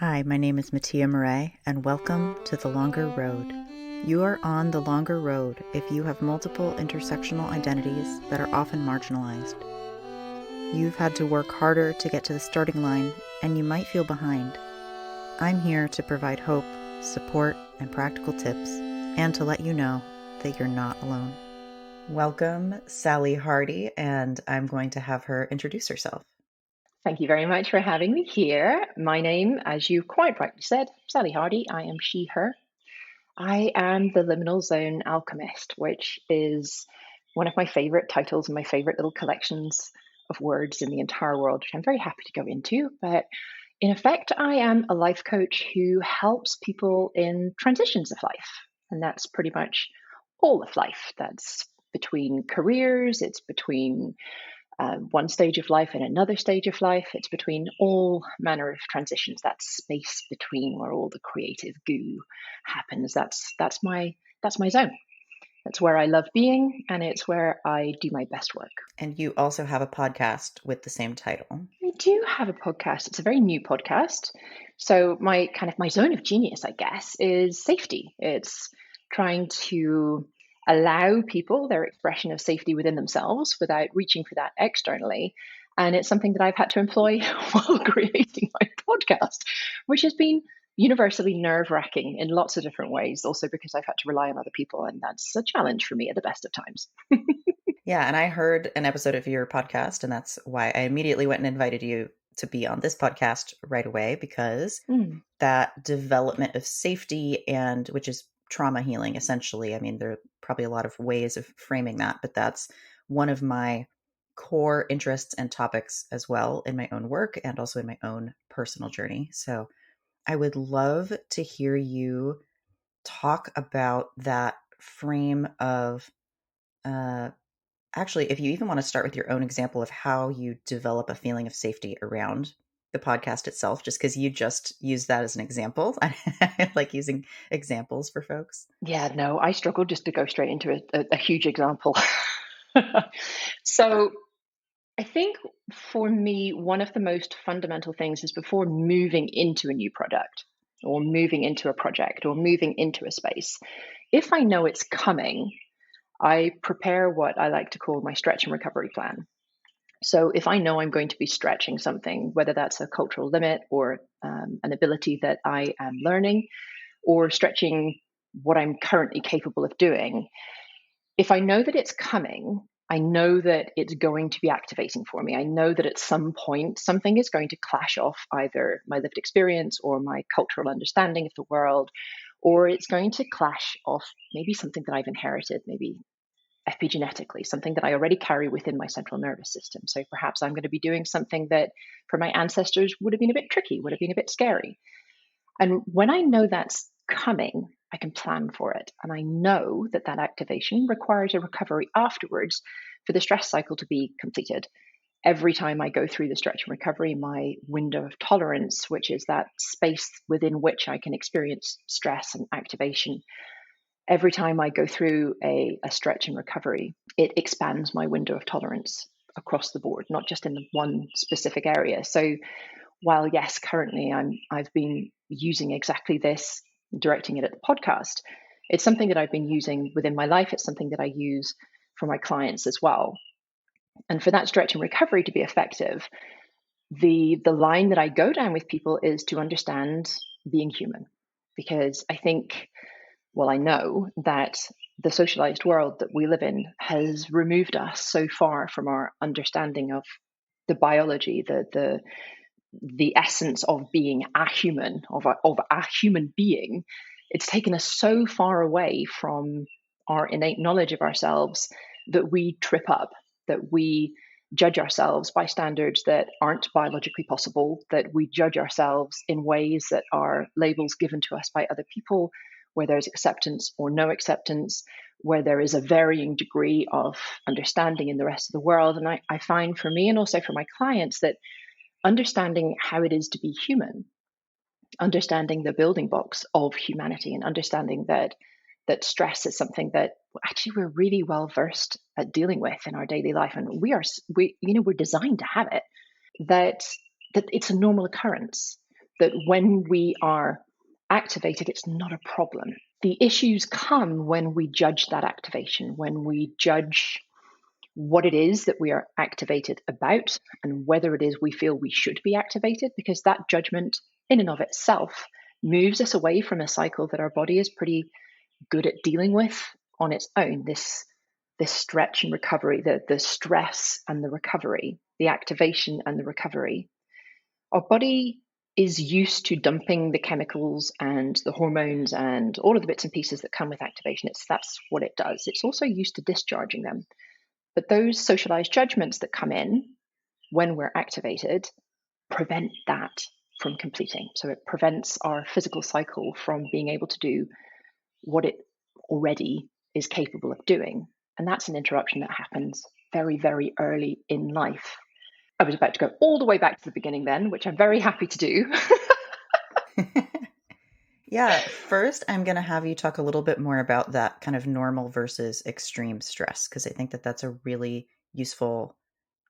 Hi, my name is Mattia Murray, and welcome to The Longer Road. You are on the longer road if you have multiple intersectional identities that are often marginalized. You've had to work harder to get to the starting line, and you might feel behind. I'm here to provide hope, support, and practical tips, and to let you know that you're not alone. Welcome, Sally Hardie, and I'm going to have her introduce herself. Thank you very much for having me here. My name, as you quite rightly said, Sally Hardie. I am she, her. I am the Liminal Zone Alchemist, which is one of my favorite titles and my favorite little collections of words in the entire world, which I'm very happy to go into. But in effect, I am a life coach who helps people in transitions of life. And that's pretty much all of life. That's between careers, it's between one stage of life and another stage of life. It's between all manner of transitions, that space between where all the creative goo happens. That's my zone. That's where I love being, and it's where I do my best work. And you also have a podcast with the same title. I do have a podcast. It's a very new podcast. So my zone of genius, I guess, is safety. It's trying to allow people their expression of safety within themselves without reaching for that externally. And it's something that I've had to employ while creating my podcast, which has been universally nerve wracking in lots of different ways, also because I've had to rely on other people. And that's a challenge for me at the best of times. Yeah, and I heard an episode of your podcast, and that's why I immediately went and invited you to be on this podcast right away, because Mm. that development of safety, and which is trauma healing essentially. I mean, there are probably a lot of ways of framing that, but that's one of my core interests and topics as well in my own work and also in my own personal journey. So I would love to hear you talk about that frame of uh, actually, if you even want to start with your own example of how you develop a feeling of safety around the podcast itself, just because you just use that as an example. I like using examples for folks. Yeah, no, I struggle just to go straight into a huge example. So I think for me, one of the most fundamental things is before moving into a new product or moving into a project or moving into a space, if I know it's coming, I prepare what I like to call my stretch and recovery plan. So if I know I'm going to be stretching something, whether that's a cultural limit or an ability that I am learning, or stretching what I'm currently capable of doing, if I know that it's coming, I know that it's going to be activating for me. I know that at some point something is going to clash off either my lived experience or my cultural understanding of the world, or it's going to clash off maybe something that I've inherited, maybe epigenetically, something that I already carry within my central nervous system. So perhaps I'm going to be doing something that for my ancestors would have been a bit tricky, would have been a bit scary. And when I know that's coming, I can plan for it. And I know that that activation requires a recovery afterwards for the stress cycle to be completed. Every time I go through the stretch and recovery, my window of tolerance, which is that space within which I can experience stress and activation, every time I go through a stretch and recovery, it expands my window of tolerance across the board, not just in the one specific area. So while yes, currently I've been using exactly this, directing it at the podcast, it's something that I've been using within my life. It's something that I use for my clients as well. And for that stretch and recovery to be effective, the line that I go down with people is to understand being human. Because I think, well, I know that the socialized world that we live in has removed us so far from our understanding of the biology, the essence of being a human, of a human being. It's taken us so far away from our innate knowledge of ourselves that we trip up, that we judge ourselves by standards that aren't biologically possible, that we judge ourselves in ways that are labels given to us by other people, where there's acceptance or no acceptance, where there is a varying degree of understanding in the rest of the world. And I find for me and also for my clients that understanding how it is to be human, understanding the building blocks of humanity, and understanding that stress is something that actually we're really well versed at dealing with in our daily life, and we're designed to have it. That it's a normal occurrence. that when we are activated, it's not a problem. The issues come when we judge that activation, when we judge what it is that we are activated about and whether it is we feel we should be activated, because that judgment in and of itself moves us away from a cycle that our body is pretty good at dealing with on its own. This stretch and recovery, the stress and the recovery, the activation and the recovery. Our body is used to dumping the chemicals and the hormones and all of the bits and pieces that come with activation. That's what it does. It's also used to discharging them. But those socialized judgments that come in when we're activated prevent that from completing. So it prevents our physical cycle from being able to do what it already is capable of doing. And that's an interruption that happens very, very early in life. I was about to go all the way back to the beginning then, which I'm very happy to do. Yeah, first, I'm going to have you talk a little bit more about that kind of normal versus extreme stress, because I think that that's a really useful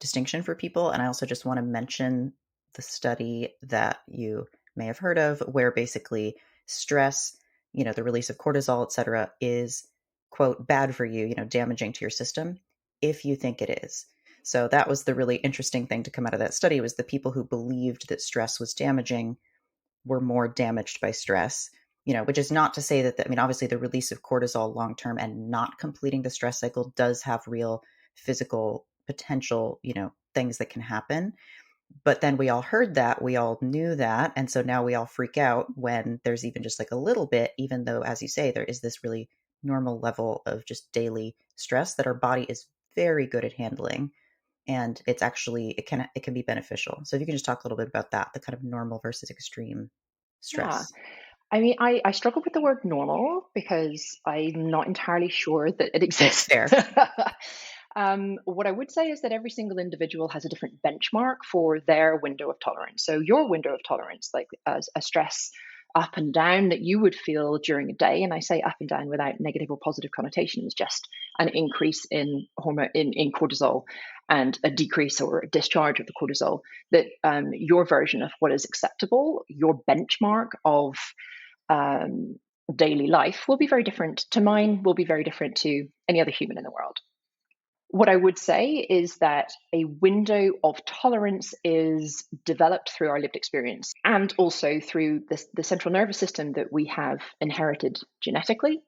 distinction for people. And I also just want to mention the study that you may have heard of, where basically stress, the release of cortisol, et cetera, is, quote, bad for you, damaging to your system if you think it is. So that was the really interesting thing to come out of that study, was the people who believed that stress was damaging were more damaged by stress, which is not to say that, obviously the release of cortisol long term and not completing the stress cycle does have real physical potential, things that can happen. But then we all heard that, we all knew that. And so now we all freak out when there's even just like a little bit, even though, as you say, there is this really normal level of just daily stress that our body is very good at handling. And it's actually, it can be beneficial. So if you can just talk a little bit about that, the kind of normal versus extreme Yeah. stress. I mean, I struggle with the word normal because I'm not entirely sure that it exists. Fair. What I would say is that every single individual has a different benchmark for their window of tolerance. So your window of tolerance, like as a stress up and down that you would feel during a day, and I say up and down without negative or positive connotations, just an increase in hormone in cortisol and a decrease or a discharge of the cortisol, that your version of what is acceptable, your benchmark of daily life will be very different to mine, will be very different to any other human in the world. What I would say is that a window of tolerance is developed through our lived experience and also through the central nervous system that we have inherited genetically,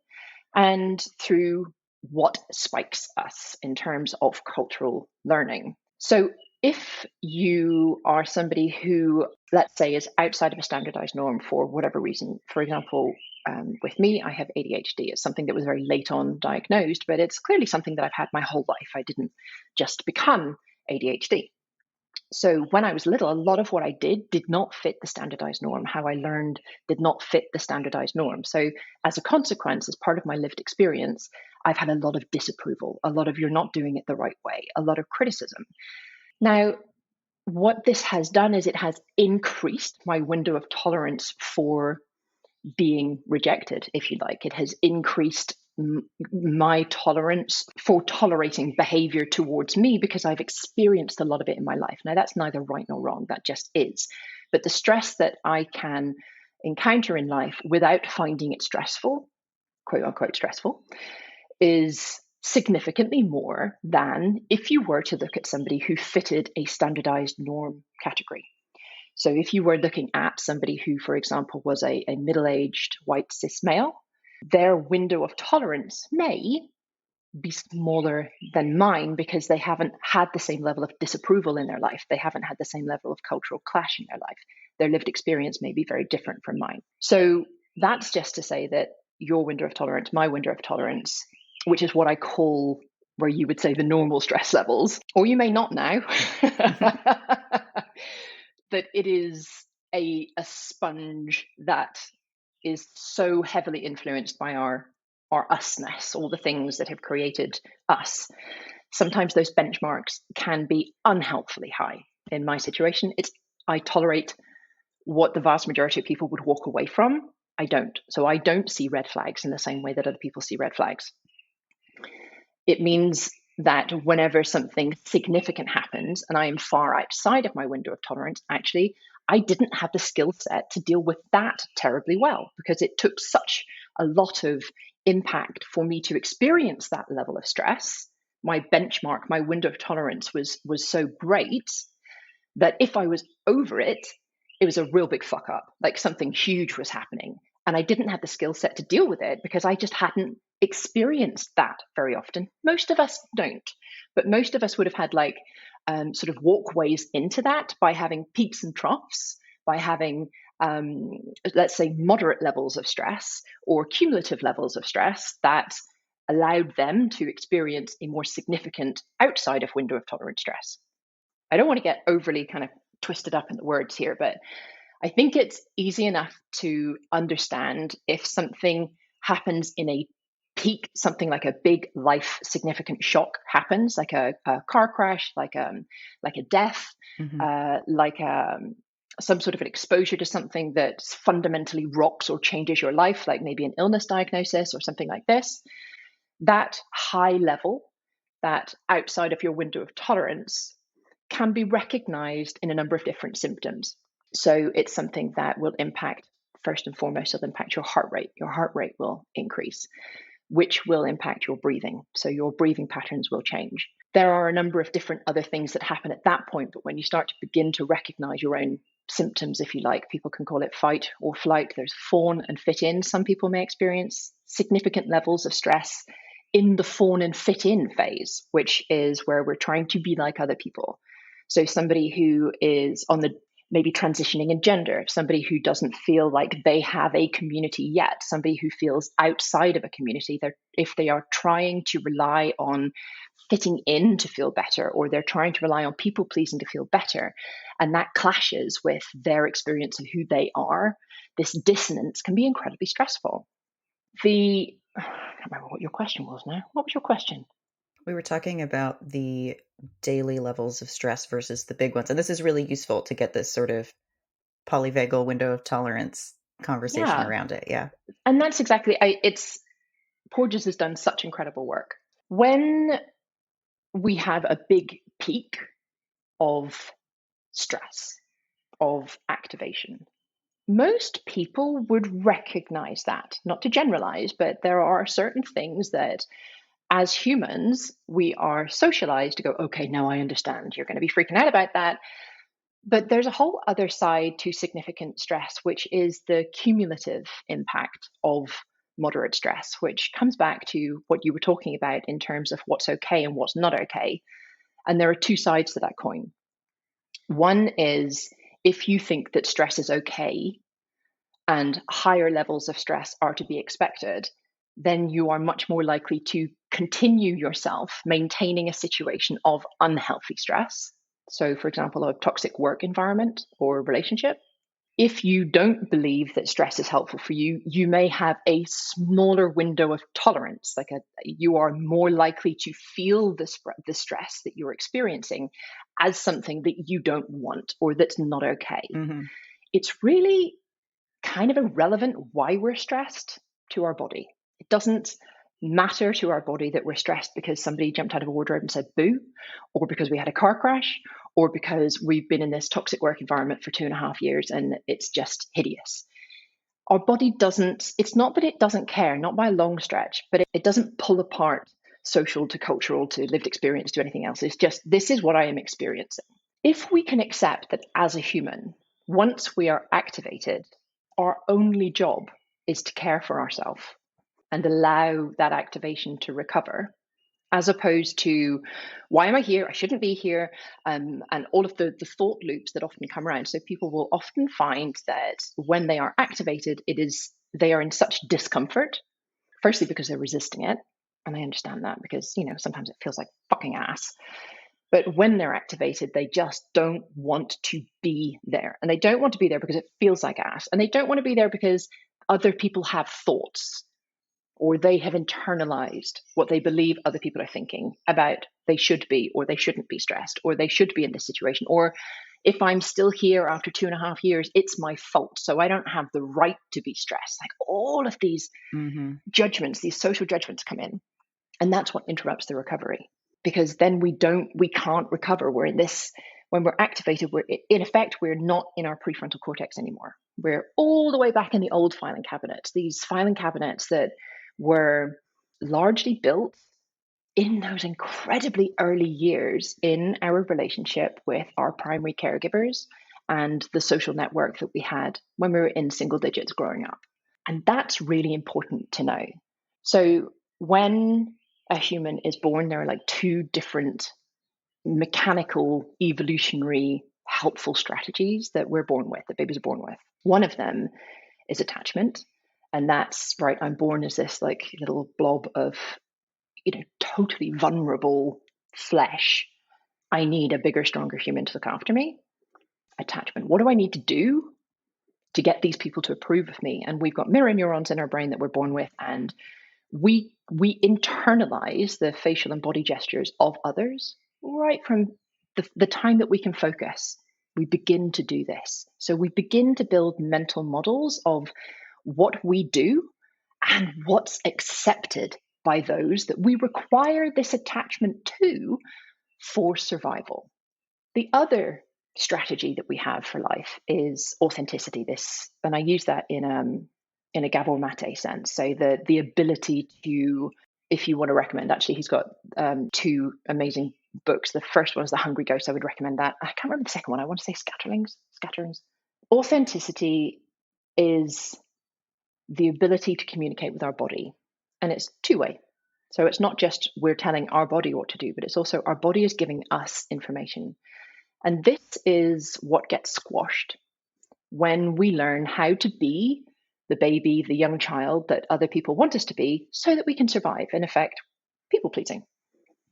and through what spikes us in terms of cultural learning. So if you are somebody who, let's say, is outside of a standardized norm for whatever reason, for example, with me, I have ADHD. It's something that was very late on diagnosed, but it's clearly something that I've had my whole life. I didn't just become ADHD. So when I was little, a lot of what I did not fit the standardized norm. How I learned did not fit the standardized norm. So as a consequence, as part of my lived experience, I've had a lot of disapproval, a lot of "you're not doing it the right way," a lot of criticism. Now, what this has done is it has increased my window of tolerance for being rejected, if you like. It has increased my tolerance for tolerating behavior towards me because I've experienced a lot of it in my life. Now, that's neither right nor wrong, that just is. But the stress that I can encounter in life without finding it stressful, quote unquote stressful, is significantly more than if you were to look at somebody who fitted a standardized norm category. So if you were looking at somebody who, for example, was a middle-aged white cis male, their window of tolerance may be smaller than mine because they haven't had the same level of disapproval in their life. They haven't had the same level of cultural clash in their life. Their lived experience may be very different from mine. So that's just to say that your window of tolerance, my window of tolerance, which is what I call, where you would say, the normal stress levels, or you may not now, that it is a sponge that is so heavily influenced by our usness, all the things that have created us. Sometimes those benchmarks can be unhelpfully high. In my situation, I tolerate what the vast majority of people would walk away from. I don't. So I don't see red flags in the same way that other people see red flags. It means that whenever something significant happens and I am far outside of my window of tolerance, actually, I didn't have the skill set to deal with that terribly well, because it took such a lot of impact for me to experience that level of stress. My benchmark, my window of tolerance was so great that if I was over it, it was a real big fuck up, like something huge was happening. And I didn't have the skill set to deal with it because I just hadn't experienced that very often. Most of us don't, but most of us would have had like sort of walkways into that by having peaks and troughs, by having, let's say, moderate levels of stress or cumulative levels of stress that allowed them to experience a more significant outside of window of tolerance stress. I don't want to get overly kind of twisted up in the words here, but I think it's easy enough to understand if something happens in a peak, something like a big life significant shock happens, like a car crash, like a death, Hmm. like some sort of an exposure to something that fundamentally rocks or changes your life, like maybe an illness diagnosis or something like this. That high level, that outside of your window of tolerance, can be recognized in a number of different symptoms. So it's something that will impact, first and foremost, it'll impact your heart rate. Your heart rate will increase, which will impact your breathing. So your breathing patterns will change. There are a number of different other things that happen at that point, but when you start to begin to recognize your own symptoms, if you like, people can call it fight or flight. There's fawn and fit in. Some people may experience significant levels of stress in the fawn and fit in phase, which is where we're trying to be like other people. So somebody who is on the maybe transitioning in gender, somebody who doesn't feel like they have a community yet, somebody who feels outside of a community, if they are trying to rely on fitting in to feel better, or they're trying to rely on people pleasing to feel better, and that clashes with their experience of who they are, this dissonance can be incredibly stressful. I can't remember what your question was now. What was your question? We were talking about the daily levels of stress versus the big ones. And this is really useful to get this sort of polyvagal window of tolerance conversation Yeah, around it. Yeah. and that's exactly. It's Porges has done such incredible work. When we have a big peak of stress, of activation, most people would recognize that. Not to generalize, but there are certain things that as humans, we are socialized to go, okay, now I understand. You're going to be freaking out about that. But there's a whole other side to significant stress, which is the cumulative impact of moderate stress, which comes back to what you were talking about in terms of what's okay and what's not okay. And there are two sides to that coin. One is if you think that stress is okay and higher levels of stress are to be expected, then you are much more likely to continue yourself maintaining a situation of unhealthy stress. So, for example, a toxic work environment or relationship. If you don't believe that stress is helpful for you, you may have a smaller window of tolerance. You are more likely to feel the stress that you're experiencing as something that you don't want or that's not okay. Hmm. It's really kind of irrelevant why we're stressed to our body. It doesn't matter to our body that we're stressed because somebody jumped out of a wardrobe and said boo, or because we had a car crash, or because we've been in this toxic work environment for 2.5 years and it's just hideous. Our body doesn't, it's not that it doesn't care, not by a long stretch, but it doesn't pull apart social to cultural to lived experience to anything else. It's just, this is what I am experiencing. If we can accept that as a human, once we are activated, our only job is to care for ourselves and allow that activation to recover, as opposed to why am I here? I shouldn't be here, and all of the thought loops that often come around. So people will often find that when they are activated, they are in such discomfort. Firstly, because they're resisting it, and I understand that because sometimes it feels like fucking ass. But when they're activated, they just don't want to be there. And they don't want to be there because it feels like ass. And they don't want to be there because other people have thoughts or they have internalized what they believe other people are thinking about they should be or they shouldn't be stressed or they should be in this situation. Or if I'm still here after 2.5 years, it's my fault. So I don't have the right to be stressed. Like all of these Hmm. judgments, these social judgments come in. And that's what interrupts the recovery because then we can't recover. We're in this When we're activated, we're in effect, we're not in our prefrontal cortex anymore. We're all the way back in the old filing cabinets, these filing cabinets that were largely built in those incredibly early years in our relationship with our primary caregivers and the social network that we had when we were in single digits growing up. And that's really important to know. So when a human is born, there are like two different mechanical, evolutionary, helpful strategies that we're born with, that babies are born with. One of them is attachment. And that's right, I'm born as this like little blob of, totally vulnerable flesh. I need a bigger, stronger human to look after me. Attachment. What do I need to do to get these people to approve of me? And we've got mirror neurons in our brain that we're born with, and we internalize the facial and body gestures of others right from the time that we can focus. We begin to do this. So we begin to build mental models of what we do and what's accepted by those that we require this attachment to for survival. The other strategy that we have for life is authenticity. This, and I use that in a Gabor Mate sense. So the ability to, if you want to recommend, actually, he's got two amazing books. The first one is The Hungry Ghost. I would recommend that. I can't remember the second one. I want to say Scatterings. Authenticity is the ability to communicate with our body, and it's two-way. So it's not just we're telling our body what to do, but it's also our body is giving us information. And this is what gets squashed when we learn how to be the baby, the young child that other people want us to be so that we can survive. In effect, people pleasing.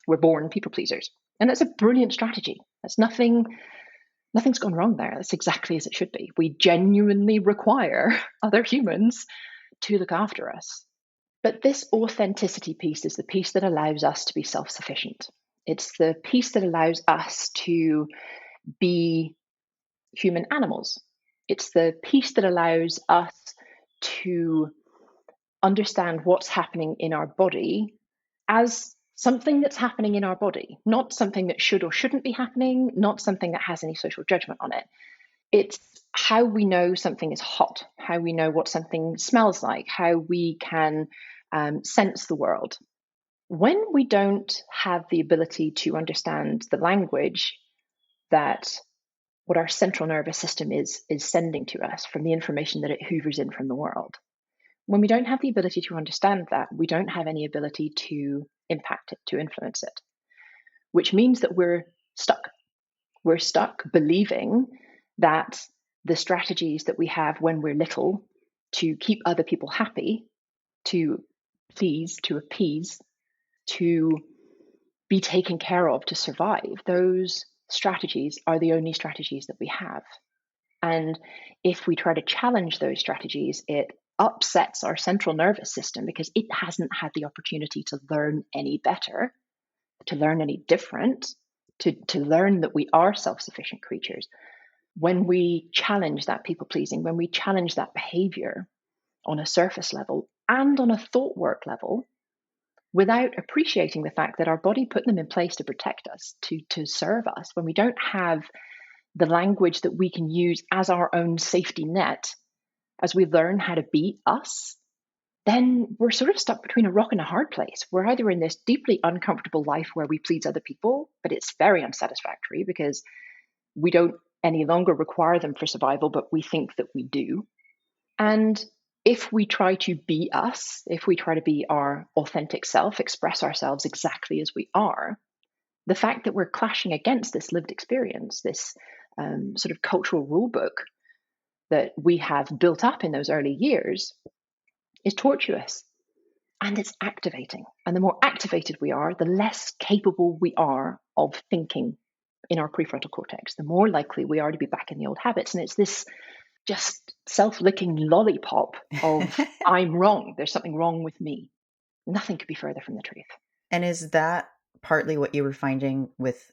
We're born people pleasers. And that's a brilliant strategy. That's nothing's gone wrong there. That's exactly as it should be. We genuinely require other humans to look after us. But this authenticity piece is the piece that allows us to be self-sufficient. It's the piece that allows us to be human animals. It's the piece that allows us to understand what's happening in our body as something that's happening in our body, not something that should or shouldn't be happening, not something that has any social judgment on it. It's how we know something is hot, how we know what something smells like, how we can sense the world. When we don't have the ability to understand the language that what our central nervous system is sending to us from the information that it hoovers in from the world, when we don't have the ability to understand that, we don't have any ability to impact it, to influence it, which means that we're stuck. We're stuck believing that the strategies that we have when we're little to keep other people happy, to please, to appease, to be taken care of, to survive, those strategies are the only strategies that we have. And if we try to challenge those strategies, it upsets our central nervous system because it hasn't had the opportunity to learn any better, to learn any different, to learn that we are self-sufficient creatures. When we challenge that people pleasing, when we challenge that behavior on a surface level and on a thought work level, without appreciating the fact that our body put them in place to protect us, to serve us, when we don't have the language that we can use as our own safety net, as we learn how to be us, then we're sort of stuck between a rock and a hard place. We're either in this deeply uncomfortable life where we please other people, but it's very unsatisfactory because we don't any longer require them for survival, but we think that we do. And if we try to be us, if we try to be our authentic self, express ourselves exactly as we are, the fact that we're clashing against this lived experience, this sort of cultural rule book that we have built up in those early years is tortuous and it's activating. And the more activated we are, the less capable we are of thinking in our prefrontal cortex, the more likely we are to be back in the old habits. And it's this just self-licking lollipop of I'm wrong. There's something wrong with me. Nothing could be further from the truth. And is that partly what you were finding with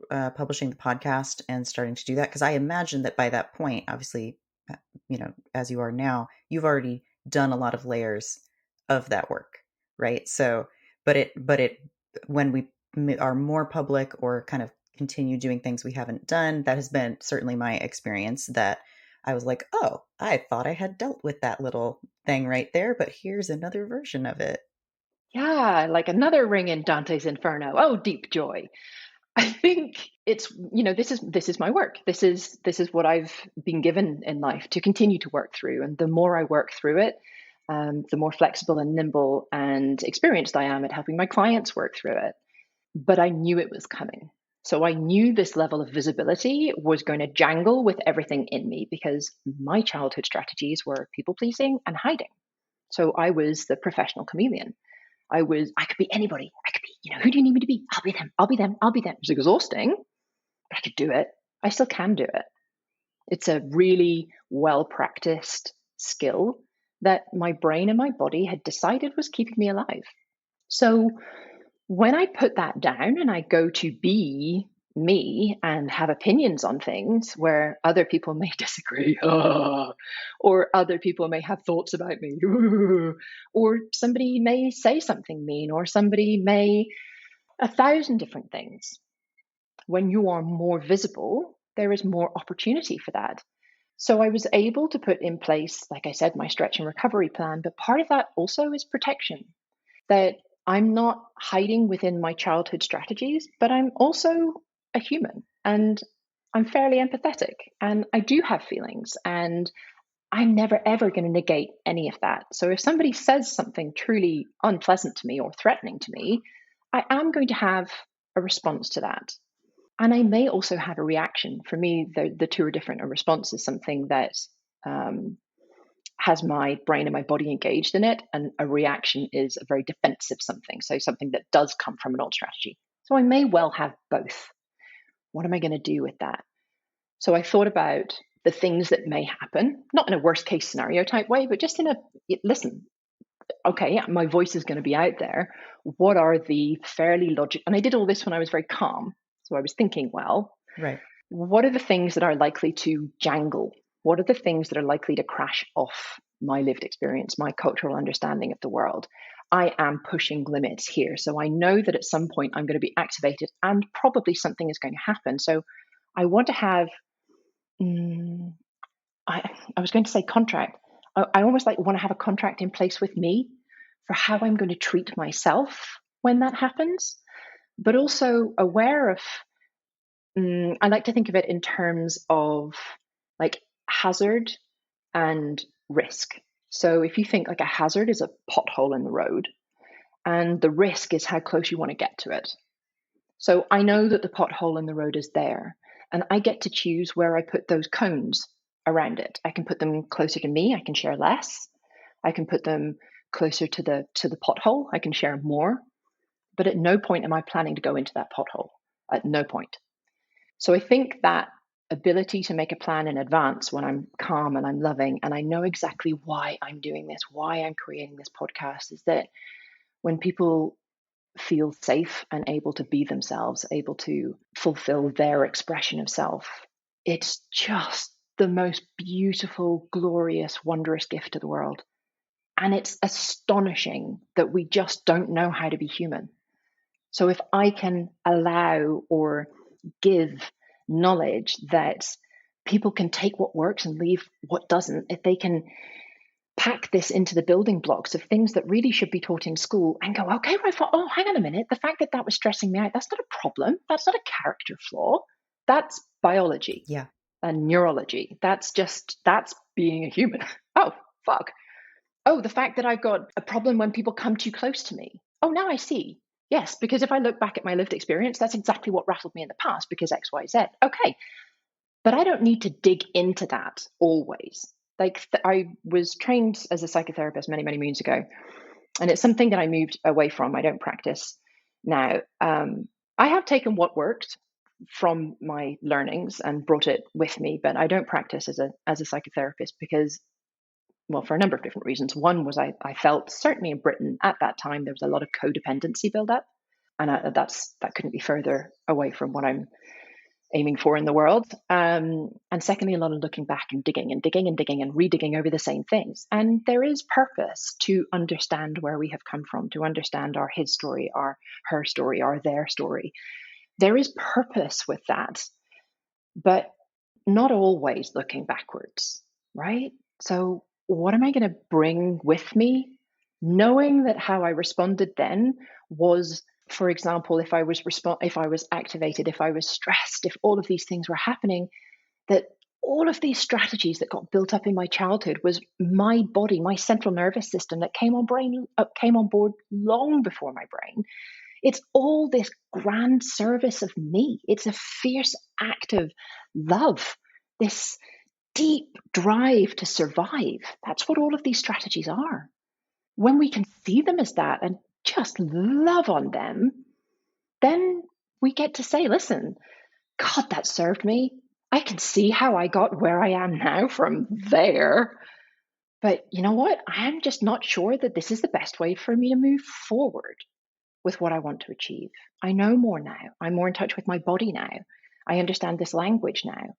publishing the podcast and starting to do that? Because I imagine that by that point, obviously, as you are now, you've already done a lot of layers of that work, right? So, but it, when we are more public or kind of continue doing things we haven't done. That has been certainly my experience, that I was like, oh, I thought I had dealt with that little thing right there, but here's another version of it. Yeah, like another ring in Dante's Inferno. Oh, deep joy. I think it's, this is my work. This is what I've been given in life to continue to work through. And the more I work through it, the more flexible and nimble and experienced I am at helping my clients work through it. But I knew it was coming. So I knew this level of visibility was going to jangle with everything in me, because my childhood strategies were people pleasing and hiding. So I was the professional chameleon. I could be anybody. I could be, who do you need me to be? I'll be them. I'll be them. I'll be them. It's exhausting, but I could do it. I still can do it. It's a really well practiced skill that my brain and my body had decided was keeping me alive. So when I put that down and I go to be me and have opinions on things where other people may disagree, or other people may have thoughts about me, or somebody may say something mean, or somebody may, 1,000 different things. When you are more visible, there is more opportunity for that. So I was able to put in place, like I said, my stretch and recovery plan, but part of that also is protection, that I'm not hiding within my childhood strategies, but I'm also a human and I'm fairly empathetic and I do have feelings, and I'm never ever going to negate any of that. So if somebody says something truly unpleasant to me or threatening to me, I am going to have a response to that. And I may also have a reaction. For me, the two are different. A response is something that um, has my brain and my body engaged in it, and a reaction is a very defensive something, so something that does come from an old strategy. So I may well have both. What am I going to do with that? So I thought about the things that may happen, not in a worst case scenario type way, but just in a, listen, okay, my voice is going to be out there. What are the fairly logical, and I did all this when I was very calm, so I was thinking, well, Right. what are the things that are likely to jangle? What are the things that are likely to crash off my lived experience, my cultural understanding of the world? I am pushing limits here. So I know that at some point I'm going to be activated and probably something is going to happen. So I want to have, mm, I was going to say contract. I almost like want to have a contract in place with me for how I'm going to treat myself when that happens, but also aware of, I like to think of it in terms of like hazard and risk. So if you think like a hazard is a pothole in the road, and the risk is how close you want to get to it. So I know that the pothole in the road is there, and I get to choose where I put those cones around it. I can put them closer to me, I can share less. I can put them closer to the pothole, I can share more. But at no point am I planning to go into that pothole. At no point. So I think that ability to make a plan in advance when I'm calm and I'm loving and I know exactly why I'm doing this, why I'm creating this podcast, is that when people feel safe and able to be themselves, able to fulfill their expression of self, it's just the most beautiful, glorious, wondrous gift to the world. And it's astonishing that we just don't know how to be human. So if I can allow or give knowledge that people can take what works and leave what doesn't, if they can pack this into the building blocks of things that really should be taught in school and go, okay, right, oh, hang on a minute, the fact that that was stressing me out, that's not a problem. That's not a character flaw. That's biology Yeah. and neurology. That's being a human. Oh, fuck. Oh, the fact that I've got a problem when people come too close to me. Oh, now I see. Yes, because if I look back at my lived experience, that's exactly what rattled me in the past because X, Y, Z. Okay, but I don't need to dig into that always. Like I was trained as a psychotherapist many, many moons ago, and it's something that I moved away from. I don't practice now. I have taken what worked from my learnings and brought it with me, but I don't practice as a psychotherapist because, well, for a number of different reasons. One was I felt certainly in Britain at that time there was a lot of codependency build-up, and that couldn't be further away from what I'm aiming for in the world. And secondly, a lot of looking back and digging and digging and digging and redigging over the same things. And there is purpose to understand where we have come from, to understand our his story, our her story, our their story. There is purpose with that, but not always looking backwards, right? So, what am I going to bring with me? Knowing that how I responded then was, for example, if I was activated, if I was stressed, if all of these things were happening, that all of these strategies that got built up in my childhood was my body, my central nervous system that came on board long before my brain. It's all this grand service of me. It's a fierce act of love, this deep drive to survive. That's what all of these strategies are. When we can see them as that and just love on them, then we get to say, listen, God, that served me. I can see how I got where I am now from there. But you know what? I'm just not sure that this is the best way for me to move forward with what I want to achieve. I know more now. I'm more in touch with my body now. I understand this language now.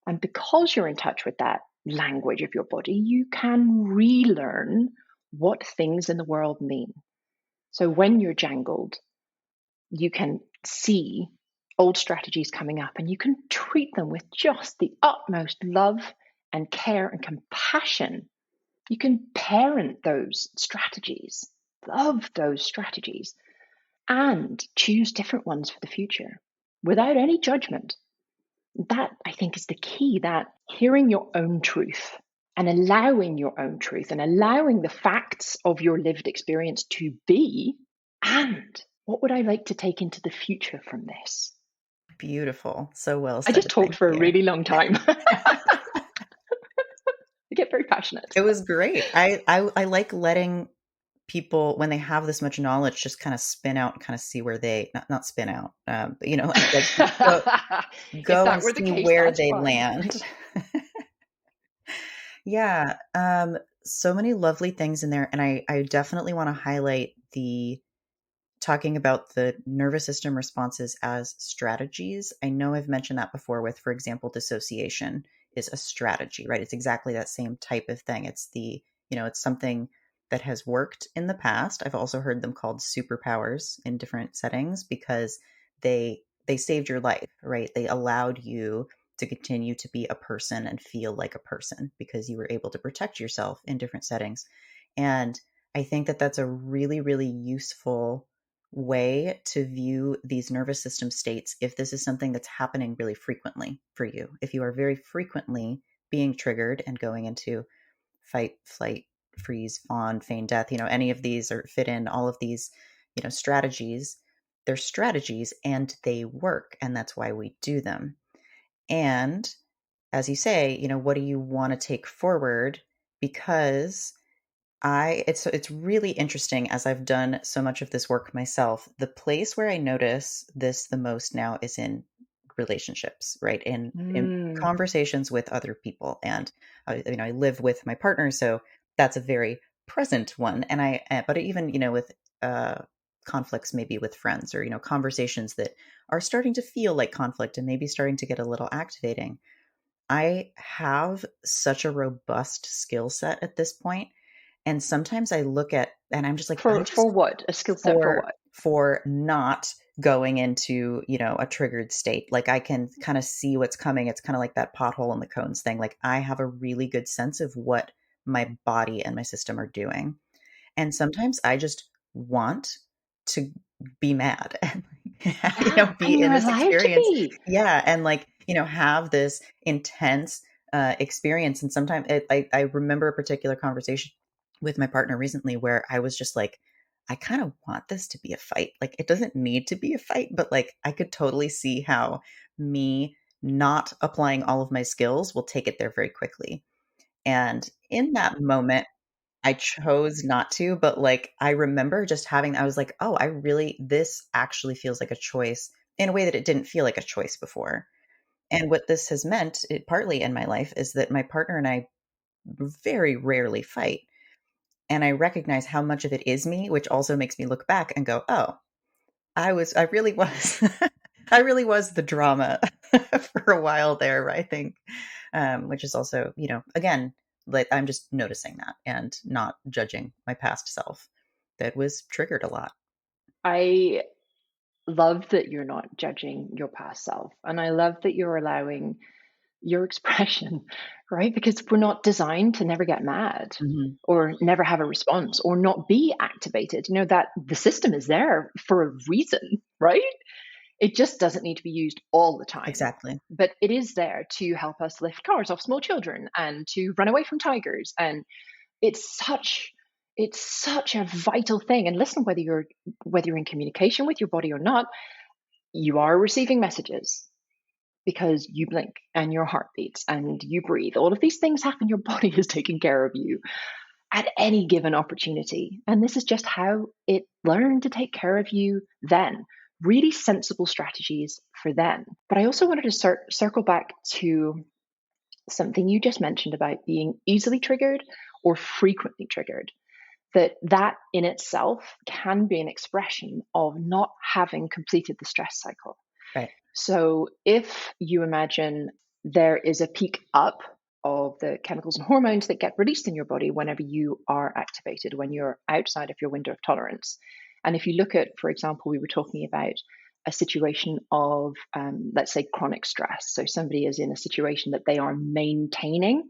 And because you're in touch with that language of your body, you can relearn what things in the world mean. So when you're jangled, you can see old strategies coming up and you can treat them with just the utmost love and care and compassion. You can parent those strategies, love those strategies, and choose different ones for the future without any judgment. That, I think, is the key, that hearing your own truth and allowing your own truth and allowing the facts of your lived experience to be. And what would I like to take into the future from this? Beautiful. So well I just said. talked Thank for a you. really long time. I get very passionate. It was great. I like letting people, when they have this much knowledge, just kind of spin out and kind of see where they, not spin out, but like go If go that and were the see case, where that's they fine. land. Yeah, so many lovely things in there, and I definitely want to highlight the talking about the nervous system responses as strategies. I know I've mentioned that before with, for example, dissociation is a strategy, right? It's exactly that same type of thing. It's it's something that has worked in the past. I've also heard them called superpowers in different settings because they saved your life, right? They allowed you to continue to be a person and feel like a person because you were able to protect yourself in different settings. And I think that that's a really, really useful way to view these nervous system states if this is something that's happening really frequently for you. If you are very frequently being triggered and going into fight, flight, freeze, fawn, feign death, any of these or fit in all of these, strategies, they're strategies and they work. And that's why we do them. And as you say, what do you want to take forward? Because it's really interesting as I've done so much of this work myself. The place where I notice this the most now is in relationships, right? In Mm. conversations with other people, and I live with my partner, so that's a very present one. And but even with uh, conflicts, maybe with friends, or conversations that are starting to feel like conflict and maybe starting to get a little activating. I have such a robust skill set at this point, and sometimes I look at and I'm just like, I For just what? A skill set for for what? for not going into, a triggered state. Like I can kind of see what's coming. It's kind of like that pothole in the cones thing. Like I have a really good sense of what my body and my system are doing. And sometimes I just want to be mad and Yeah, and be in you're this allowed to experience. be. Yeah. And like, have this intense experience. And sometimes I remember a particular conversation with my partner recently where I was just like, I kind of want this to be a fight. Like it doesn't need to be a fight, but like I could totally see how me not applying all of my skills will take it there very quickly. And in that moment, I chose not to, but, like, I remember just having I was like, "Oh, this actually feels like a choice in a way that it didn't feel like a choice before." And what this has meant, partly in my life, is that my partner and I very rarely fight, and I recognize how much of it is me, which also makes me look back and go, "Oh, I really was I really was the drama for a while there, I think." Which is also, again, like I'm just noticing that and not judging my past self that was triggered a lot. I love that you're not judging your past self. And I love that you're allowing your expression, right? Because we're not designed to never get mad Mhm. or never have a response or not be activated. You know, that the system is there for a reason, right? It just doesn't need to be used all the time. Exactly. But it is there to help us lift cars off small children and to run away from tigers. And it's such it's such a vital thing. And listen, whether you're in communication with your body or not, you are receiving messages because you blink and your heart beats and you breathe. All of these things happen. Your body is taking care of you at any given opportunity. And this is just how it learned to take care of you then. Really sensible strategies for then. But I also wanted to circle back to something you just mentioned about being easily triggered or frequently triggered. That in itself can be an expression of not having completed the stress cycle. Right. So if you imagine there is a peak up of the chemicals and hormones that get released in your body whenever you are activated, when you're outside of your window of tolerance. And if you look at, for example, we were talking about a situation of, let's say, chronic stress. So somebody is in a situation that they are maintaining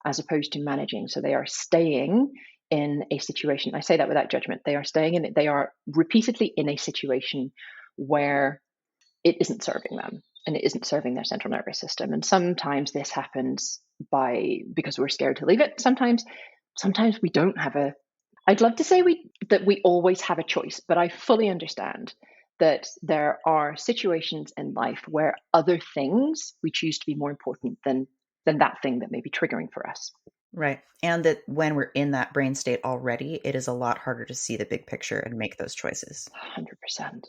as opposed to managing. So they are staying in a situation. I say that without judgment. They are staying in it. They are repeatedly in a situation where it isn't serving them and it isn't serving their central nervous system. And sometimes this happens because we're scared to leave it. Sometimes we don't have a I'd love to say that we always have a choice, but I fully understand that there are situations in life where other things we choose to be more important than that thing that may be triggering for us. Right. And that when we're in that brain state already, it is a lot harder to see the big picture and make those choices. 100%.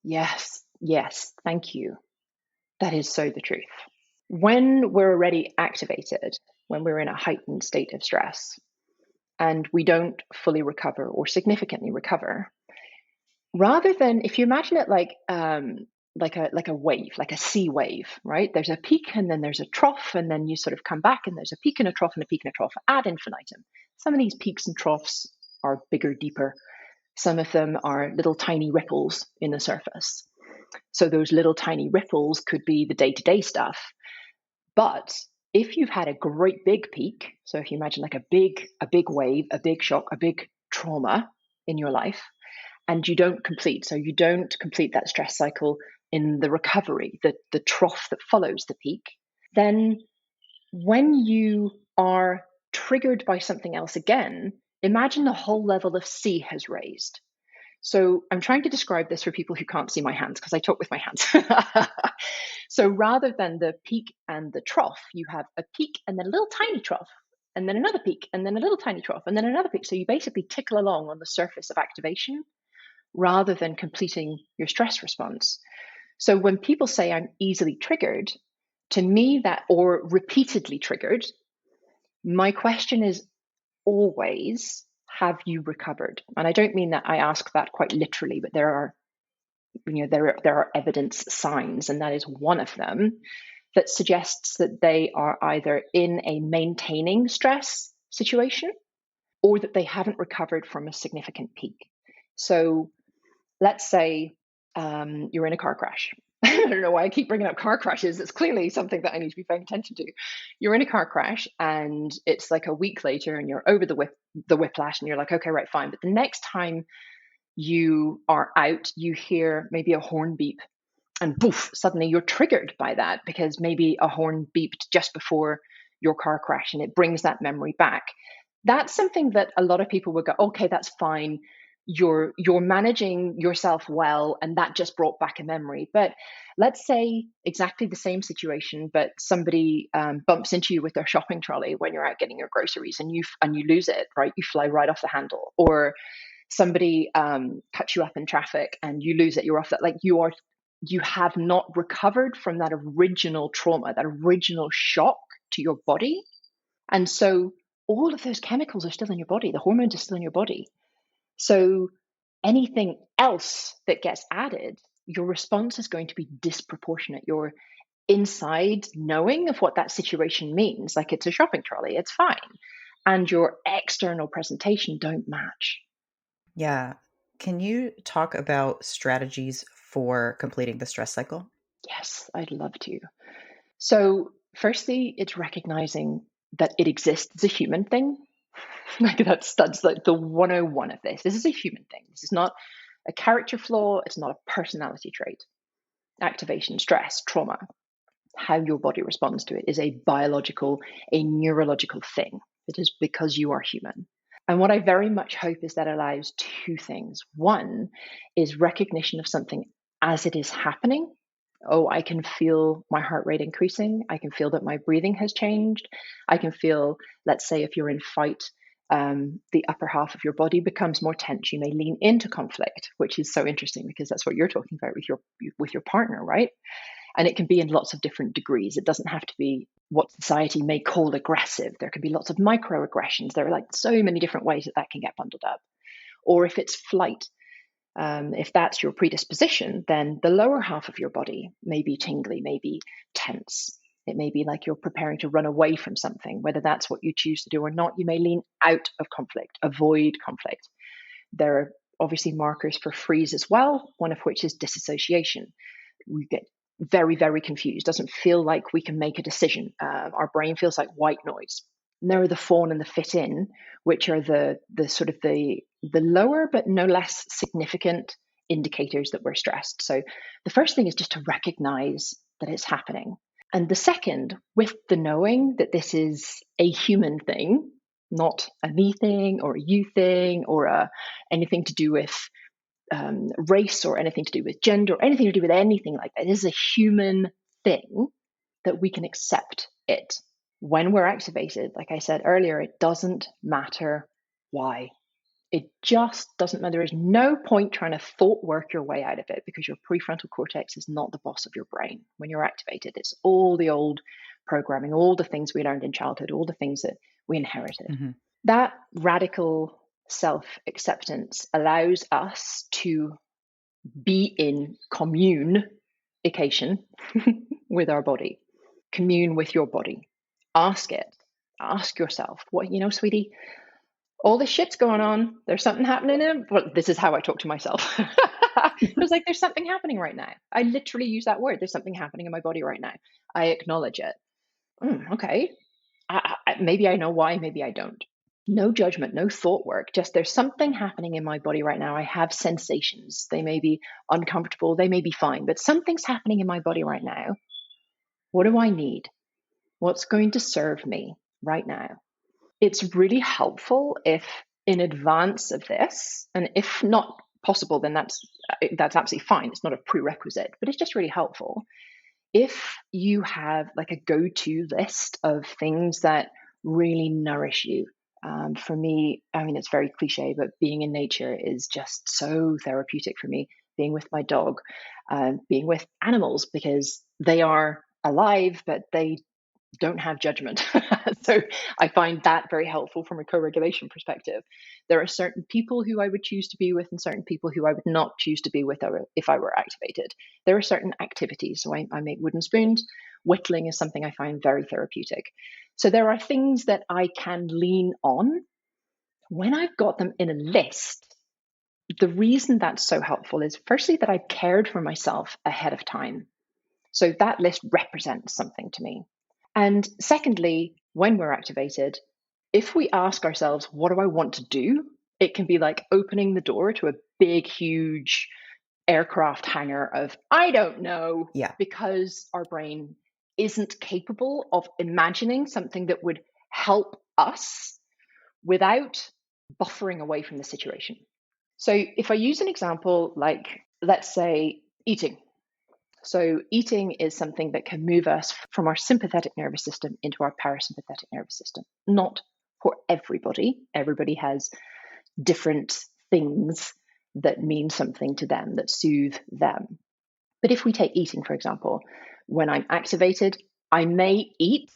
Yes. Yes. Thank you. That is so the truth. When we're already activated, when we're in a heightened state of stress and we don't fully recover or significantly recover, rather than if you imagine it like a wave, like a sea wave, right? There's a peak and then there's a trough, and then you sort of come back and there's a peak and a trough and a peak and a trough ad infinitum. Some of these peaks and troughs are bigger, deeper. Some of them are little tiny ripples in the surface. So those little tiny ripples could be the day-to-day stuff. But if you've had a great big peak, so if you imagine like a big wave, a big shock, a big trauma in your life, and you don't complete that stress cycle in the recovery, the trough that follows the peak, then when you are triggered by something else again, imagine the whole level of sea has raised. So I'm trying to describe this for people who can't see my hands because I talk with my hands. So rather than the peak and the trough, you have a peak and then a little tiny trough, and then another peak, and then a little tiny trough, and then another peak. So you basically tickle along on the surface of activation rather than completing your stress response. So when people say I'm easily triggered, to me that or repeatedly triggered, my question is always, have you recovered? And I don't mean that I ask that quite literally, but there are evidence signs, and that is one of them that suggests that they are either in a maintaining stress situation or that they haven't recovered from a significant peak. So let's say you're in a car crash. I don't know why I keep bringing up car crashes. It's clearly something that I need to be paying attention to. You're in a car crash and it's like a week later and you're over the whiplash and you're like, okay, right, fine. But the next time you are out, you hear maybe a horn beep and poof, suddenly you're triggered by that because maybe a horn beeped just before your car crash and it brings that memory back. That's something that a lot of people would go, okay, that's fine. You're managing yourself well, and that just brought back a memory. But let's say exactly the same situation, but somebody bumps into you with their shopping trolley when you're out getting your groceries, and you lose it, right? You fly right off the handle, or somebody cuts you up in traffic and you lose it. You're off that, like you have not recovered from that original trauma, that original shock to your body. And so all of those chemicals are still in your body, the hormones are still in your body. So anything else that gets added, your response is going to be disproportionate. Your inside knowing of what that situation means, like it's a shopping trolley, it's fine. And your external presentation don't match. Yeah. Can you talk about strategies for completing the stress cycle? Yes, I'd love to. So, firstly, it's recognizing that it exists as a human thing. Like that's like the 101 of this. This is a human thing. This is not a character flaw, it's not a personality trait. Activation, stress, trauma, how your body responds to it is a biological, a neurological thing. It is because you are human. And what I very much hope is that allows two things. One is recognition of something as it is happening. Oh, I can feel my heart rate increasing. I can feel that my breathing has changed. I can feel, let's say, if you're in fight, the upper half of your body becomes more tense. You may lean into conflict, which is so interesting because that's what you're talking about with your partner, right? And it can be in lots of different degrees. It doesn't have to be what society may call aggressive. There can be lots of microaggressions. There are like so many different ways that that can get bundled up. Or if it's flight, if that's your predisposition, then the lower half of your body may be tingly, may be tense. It may be like you're preparing to run away from something, whether that's what you choose to do or not. You may lean out of conflict, avoid conflict. There are obviously markers for freeze as well, one of which is disassociation. We get very, very confused. Doesn't feel like we can make a decision. Our brain feels like white noise. And there are the fawn and the fit in, which are the sort of the lower but no less significant indicators that we're stressed. So the first thing is just to recognize that it's happening. And the second, with the knowing that this is a human thing, not a me thing or a you thing or anything to do with race or anything to do with gender or anything to do with anything like that. It is a human thing that we can accept it. When we're activated, like I said earlier, it doesn't matter why. It just doesn't matter. There is no point trying to thought work your way out of it because your prefrontal cortex is not the boss of your brain. When you're activated, it's all the old programming, all the things we learned in childhood, all the things that we inherited. Mm-hmm. That radical self acceptance allows us to be in communication with our body. Commune with your body. Ask it. Ask yourself, what, sweetie, all this shit's going on. There's something happening in it. Well, this is how I talk to myself. It was like, there's something happening right now. I literally use that word. There's something happening in my body right now. I acknowledge it. Okay. Maybe I know why, maybe I don't. No judgment, no thought work, just there's something happening in my body right now. I have sensations. They may be uncomfortable, they may be fine, but something's happening in my body right now. What do I need? What's going to serve me right now? It's really helpful if in advance of this, and if not possible, then that's absolutely fine. It's not a prerequisite, but it's just really helpful if you have like a go-to list of things that really nourish you. For me, I mean, it's very cliche, but being in nature is just so therapeutic for me. Being with my dog, being with animals because they are alive, but they don't have judgment. So I find that very helpful from a co-regulation perspective. There are certain people who I would choose to be with and certain people who I would not choose to be with if I were activated. There are certain activities. So I make wooden spoons. Whittling is something I find very therapeutic. So there are things that I can lean on when I've got them in a list. The reason that's so helpful is firstly that I've cared for myself ahead of time. So that list represents something to me. And secondly, when we're activated, if we ask ourselves, what do I want to do? It can be like opening the door to a big, huge aircraft hangar of, I don't know, Yeah. because our brain isn't capable of imagining something that would help us without buffering away from the situation. So if I use an example like, let's say, eating. So eating is something that can move us from our sympathetic nervous system into our parasympathetic nervous system. Not for everybody. Everybody has different things that mean something to them, that soothe them. But if we take eating, for example, when I'm activated, I may eat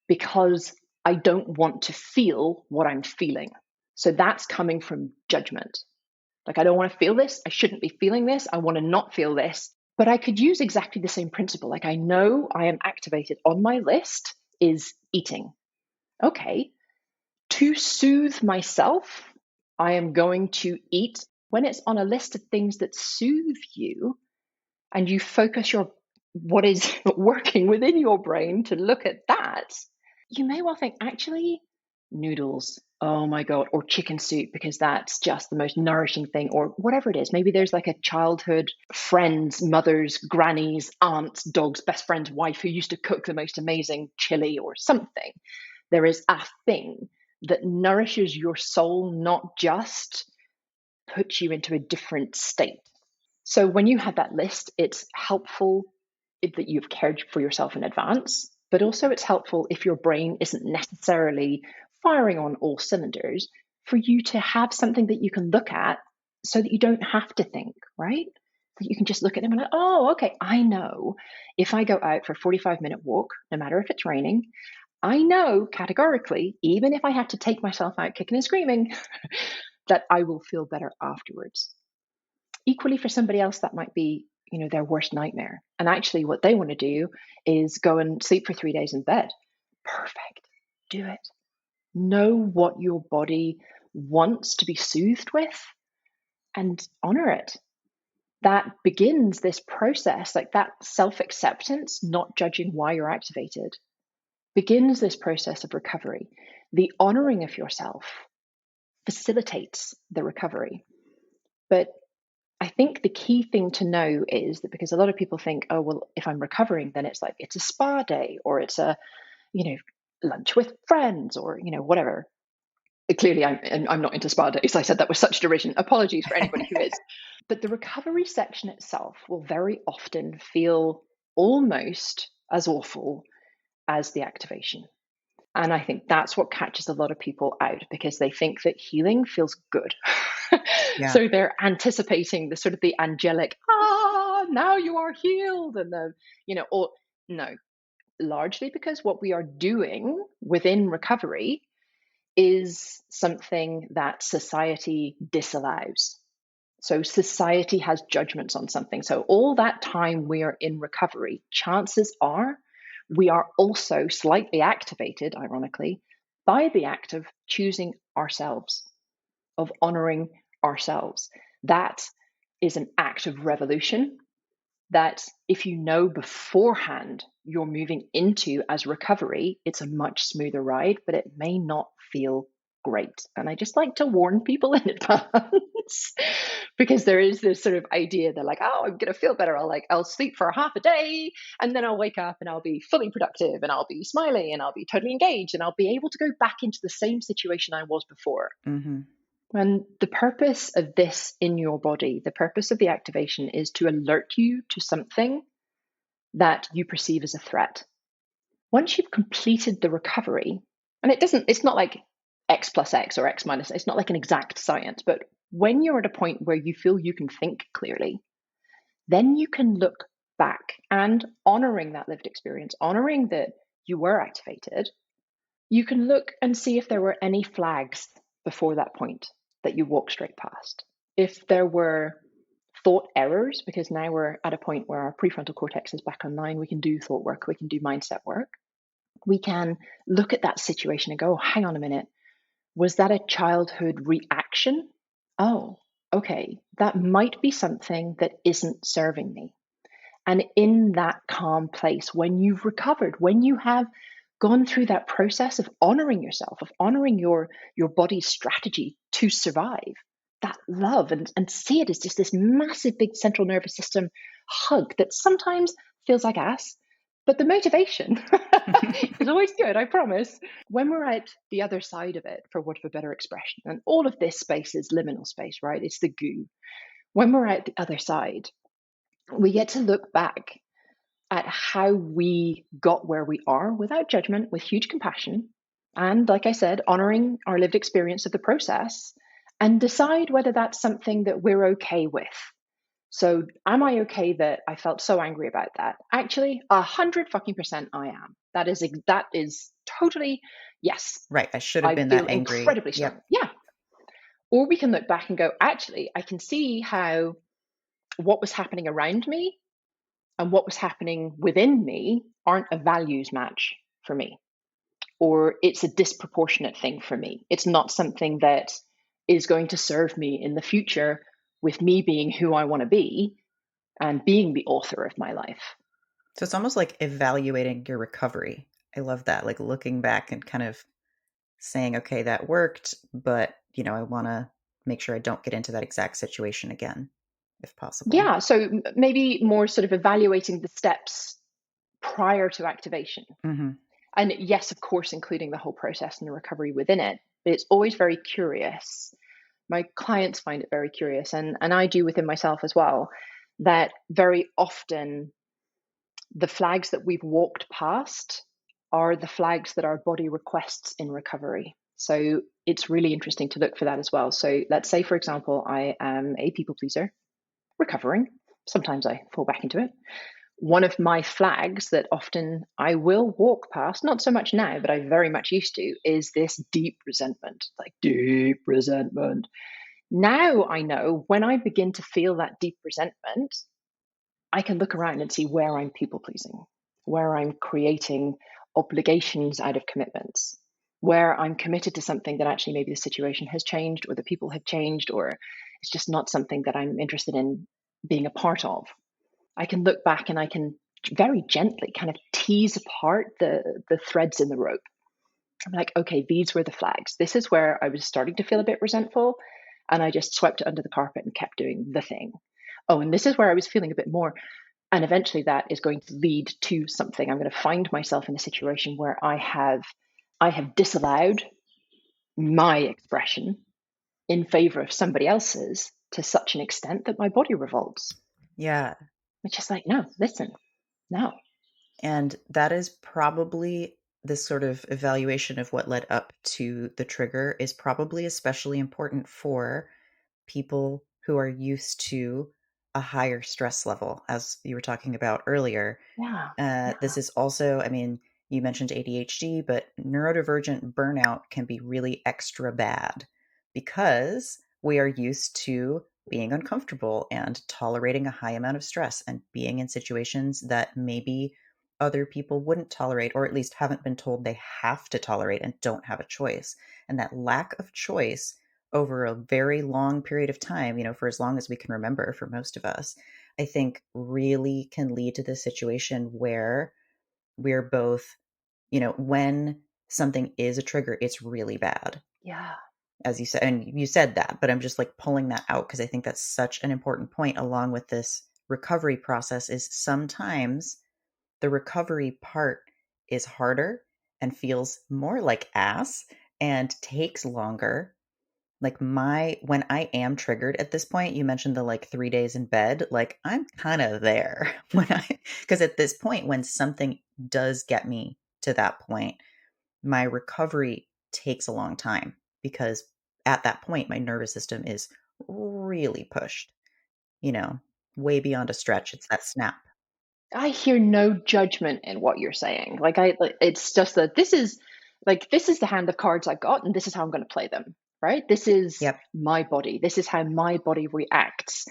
because I don't want to feel what I'm feeling. So that's coming from judgment. Like, I don't want to feel this. I shouldn't be feeling this. I want to not feel this. But I could use exactly the same principle. Like, I know I am activated on my list is eating. Okay. To soothe myself, I am going to eat. When it's on a list of things that soothe you, and you focus your what is working within your brain to look at that, you may well think, actually, noodles, oh my God, or chicken soup, because that's just the most nourishing thing, or whatever it is. Maybe there's like a childhood friend's, mother's, granny's, aunt's, dog's, best friend's wife who used to cook the most amazing chili or something. There is a thing that nourishes your soul, not just puts you into a different state. So when you have that list, it's helpful that you've cared for yourself in advance, but also it's helpful if your brain isn't necessarily firing on all cylinders, for you to have something that you can look at so that you don't have to think, right? That you can just look at them and like, oh, okay, I know if I go out for a 45-minute walk, no matter if it's raining, I know categorically, even if I have to take myself out kicking and screaming, that I will feel better afterwards. Equally, for somebody else, that might be, their worst nightmare. And actually, what they want to do is go and sleep for 3 days in bed. Perfect. Do it. Know what your body wants to be soothed with and honor it. That begins this process, like that self acceptance, not judging why you're activated, begins this process of recovery. The honoring of yourself facilitates the recovery. But I think the key thing to know is that, because a lot of people think, oh, well, if I'm recovering, then it's like it's a spa day, or it's a, lunch with friends, or, whatever. Clearly, I'm not into spa days. I said that with such derision. Apologies for anybody who is. But the recovery section itself will very often feel almost as awful as the activation. And I think that's what catches a lot of people out, because they think that healing feels good. Yeah. So they're anticipating the sort of the angelic, now you are healed. And or no, largely because what we are doing within recovery is something that society disallows. So society has judgments on something. So all that time we are in recovery, chances are we are also slightly activated, ironically, by the act of choosing ourselves, of honoring ourselves. That is an act of revolution that, if you know beforehand you're moving into as recovery, it's a much smoother ride, but it may not feel great. And I just like to warn people in advance because there is this sort of idea that, like, oh, I'm going to feel better. I'll sleep for half a day, and then I'll wake up and I'll be fully productive, and I'll be smiling, and I'll be totally engaged, and I'll be able to go back into the same situation I was before. Mm-hmm. And the purpose of this in your body, the purpose of the activation, is to alert you to something that you perceive as a threat. Once you've completed the recovery, and it's not like X plus X or X minus, it's not like an exact science, but when you're at a point where you feel you can think clearly, then you can look back and, honoring that lived experience, honoring that you were activated, you can look and see if there were any flags before that point that you walk straight past. If there were thought errors, because now we're at a point where our prefrontal cortex is back online, we can do thought work, we can do mindset work. We can look at that situation and go, hang on a minute, was that a childhood reaction? Oh, okay, that might be something that isn't serving me. And in that calm place, when you've recovered, when you have gone through that process of honoring yourself, of honoring your body's strategy to survive, that love, and see it as just this massive big central nervous system hug that sometimes feels like ass, but the motivation is always good, I promise. When we're at the other side of it, for want of a better expression, and all of this space is liminal space, right? It's the goo. When we're at the other side, we get to look back at how we got where we are without judgment, with huge compassion. And like I said, honoring our lived experience of the process, and decide whether that's something that we're okay with. So am I okay that I felt so angry about that? Actually, 100% I am. That is totally, yes. Right. I should have I been feel that angry. incredibly strong. Yep. Yeah. Or we can look back and go, actually, I can see how what was happening around me and what was happening within me aren't a values match for me, or it's a disproportionate thing for me. It's not something that is going to serve me in the future with me being who I want to be. and being the author of my life. So it's almost like evaluating your recovery. I love that. Like looking back and kind of saying, okay, that worked, but I want to make sure I don't get into that exact situation again, if possible. Yeah, so maybe more sort of evaluating the steps prior to activation. Hmm. And yes, of course, including the whole process and the recovery within it, but it's always very curious. My clients find it very curious, and I do within myself as well, that very often the flags that we've walked past are the flags that our body requests in recovery. So it's really interesting to look for that as well. So let's say, for example, I am a people pleaser, recovering. Sometimes I fall back into it. One of my flags that often I will walk past, not so much now, but I very much used to, is this deep resentment, like deep resentment. Now I know when I begin to feel that deep resentment, I can look around and see where I'm people pleasing, where I'm creating obligations out of commitments, where I'm committed to something that actually maybe the situation has changed or the people have changed, or it's just not something that I'm interested in being a part of. I can look back and I can very gently kind of tease apart the threads in the rope. I'm like, okay, these were the flags. This is where I was starting to feel a bit resentful, and I just swept it under the carpet and kept doing the thing. Oh, and this is where I was feeling a bit more. And eventually that is going to lead to something. I'm going to find myself in a situation where I have disallowed my expression in favor of somebody else's to such an extent that my body revolts. Yeah. It's just like, no, listen, no. And that is probably this sort of evaluation of what led up to the trigger is probably especially important for people who are used to a higher stress level, as you were talking about earlier. Yeah, This yeah, is also, I mean, you mentioned ADHD, but neurodivergent burnout can be really extra bad because we are used to being uncomfortable and tolerating a high amount of stress and being in situations that maybe other people wouldn't tolerate, or at least haven't been told they have to tolerate and don't have a choice. And that lack of choice over a very long period of time, for as long as we can remember for most of us, I think really can lead to this situation where we're both, when something is a trigger, it's really bad, yeah. as you said. And you said that, but I'm just like pulling that out because I think that's such an important point along with this recovery process is sometimes the recovery part is harder and feels more like ass and takes longer. Like when I am triggered at this point, you mentioned the like 3 days in bed, like I'm kind of there because at this point, when something does get me to that point, my recovery takes a long time because at that point, my nervous system is really pushed, you know, way beyond a stretch. It's that snap. I hear no judgment in what you're saying. It's just that this is the hand of cards I got, and this is how I'm going to play them. Right? This is Yep. my body. This is how my body reacts.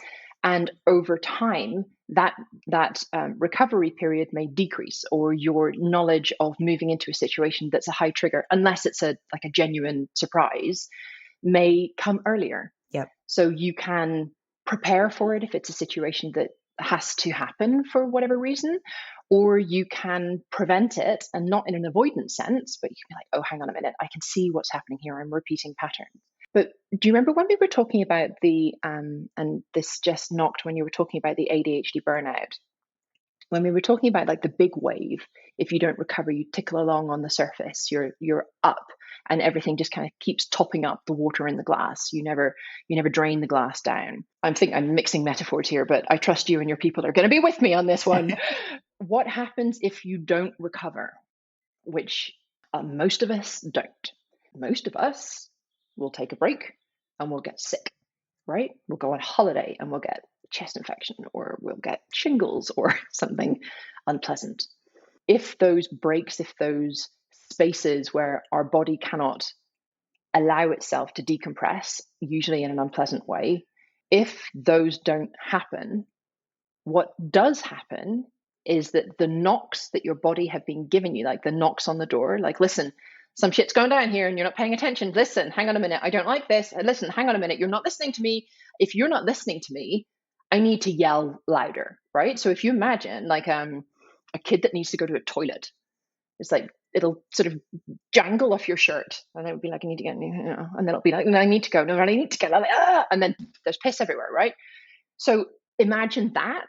And over time, that recovery period may decrease, or your knowledge of moving into a situation that's a high trigger, unless it's a like a genuine surprise, may come earlier. Yep. So you can prepare for it if it's a situation that has to happen for whatever reason, or you can prevent it, and not in an avoidance sense, but you can be like, oh, hang on a minute, I can see what's happening here. I'm repeating patterns. But do you remember when we were talking about and this just knocked when you were talking about the ADHD burnout? When we were talking about like the big wave, if you don't recover, you tickle along on the surface, you're up, and everything just kind of keeps topping up the water in the glass. You never drain the glass down. I'm mixing metaphors here, but I trust you and your people are going to be with me on this one. What happens if you don't recover? Which most of us don't. Most of us will take a break and we'll get sick, right? We'll go on holiday and we'll get chest infection, or we'll get shingles or something unpleasant. If those breaks, if those spaces where our body cannot allow itself to decompress, usually in an unpleasant way, if those don't happen, what does happen is that the knocks that your body have been giving you, like the knocks on the door, like, listen, some shit's going down here and you're not paying attention. Listen, hang on a minute. I don't like this. Listen, hang on a minute. You're not listening to me. If you're not listening to me, I need to yell louder, right? So if you imagine like a kid that needs to go to a toilet, it's like it'll sort of jangle off your shirt, and it would be like, I need to get, and then it'll be like, no, I need to go, no, I need to get, and then there's piss everywhere, right? So imagine that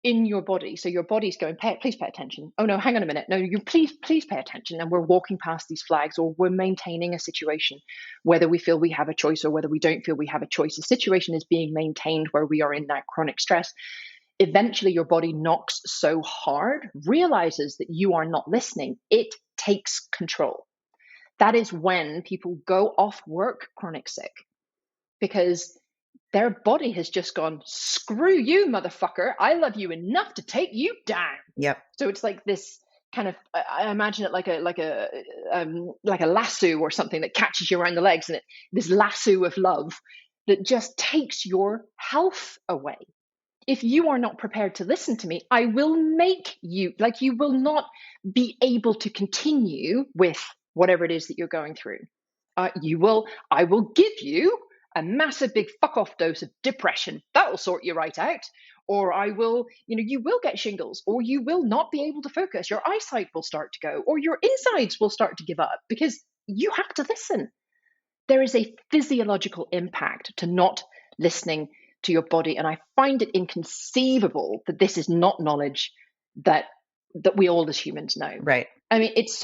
in your body. So your body's going, please pay attention. Oh no, hang on a minute. No, you please pay attention. And we're walking past these flags, or we're maintaining a situation, whether we feel we have a choice or whether we don't feel we have a choice. The situation is being maintained where we are in that chronic stress. Eventually your body knocks so hard, realizes that you are not listening. It takes control. That is when people go off work chronic sick, because their body has just gone, screw you, motherfucker. I love you enough to take you down. Yep. So it's like this kind of, I imagine it like a lasso or something that catches you around the legs, and this lasso of love that just takes your health away. If you are not prepared to listen to me, I will make you, like, you will not be able to continue with whatever it is that you're going through. I will give you a massive big fuck off dose of depression. That will sort you right out. Or I will, you will get shingles, or you will not be able to focus. Your eyesight will start to go, or your insides will start to give up, because you have to listen. There is a physiological impact to not listening to your body. And I find it inconceivable that this is not knowledge that we all as humans know. Right. I mean, it's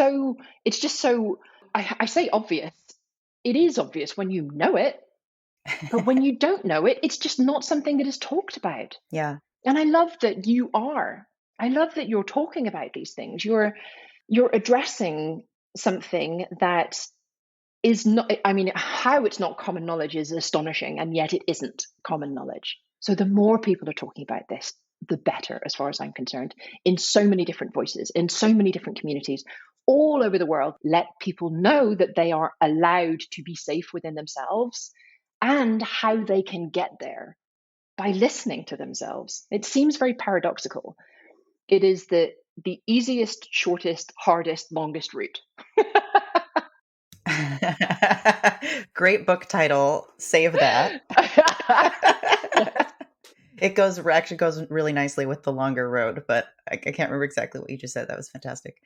just so, I say obvious. It is obvious when you know it, but when you don't know it, it's just not something that is talked about. Yeah. And I love that you are. I love that you're talking about these things. You're addressing something that is not, I mean, how it's not common knowledge is astonishing, and yet it isn't common knowledge. So the more people are talking about this, the better, as far as I'm concerned, in so many different voices, in so many different communities all over the world. Let people know that they are allowed to be safe within themselves, and how they can get there by listening to themselves. It seems very paradoxical. It is the easiest, shortest, hardest, longest route. Great book title. Save that. It actually goes really nicely with the longer road, but I can't remember exactly what you just said. That was fantastic.